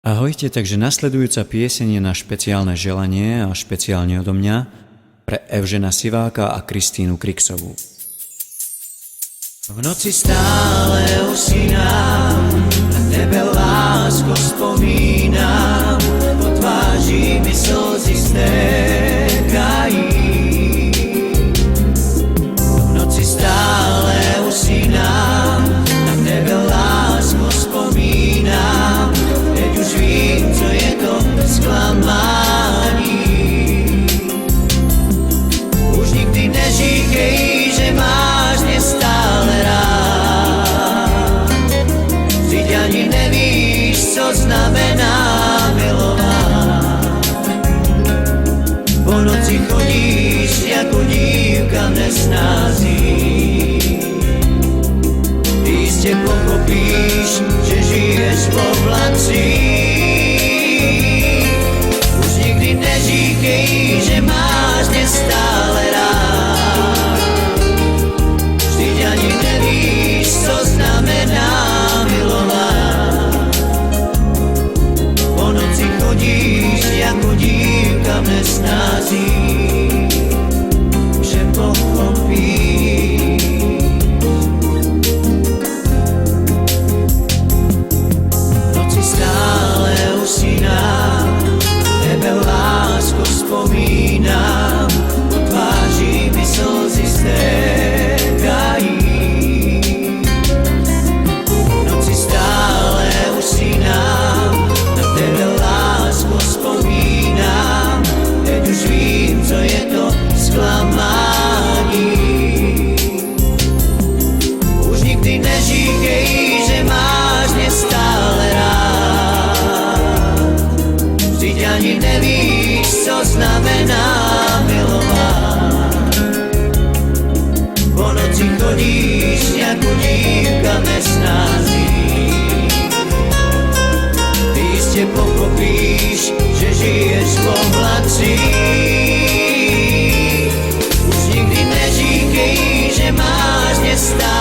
Ahojte, takže nasledujúca pieseň je na špeciálne želanie a špeciálne odo mňa pre Evžena Siváka a Kristínu Krixovú. V noci stále usínám, na tebe lásko spomínam, po tváři mi slzy stékají. V noci stále usínám, na tebe lásko spomínam, teď už vím, co je to zklamání. Už nikdy neříkej, že máš mě stále rád. Vždyť ani nevíš, co znamená milovat. Po noci chodíš jako dívka nesnází. Ty jistě pochopíš, že žiješ v oblacích. Už nikdy neříkej, že máš mě stále rád. Vždyť ani nevíš, co znamená milovat. Po noci chodíš jako dívka v nesnází, že pochopíš. V noci stále usínám, tebe lásko vzpomínám, po tváři mi slzy stékají. V noci stále usínám, na tebe lásko vzpomínám, teď už vím, co je to zklamání. Už nikdy neříkej, že máš mě stále rád. Vždyť ani nevíš, co znamená milovat. Po noci chodíš jako dívka nesnází. Ty jistě pochopíš, že žiješ v oblacích. Už nikdy neříkej, že máš mě stále.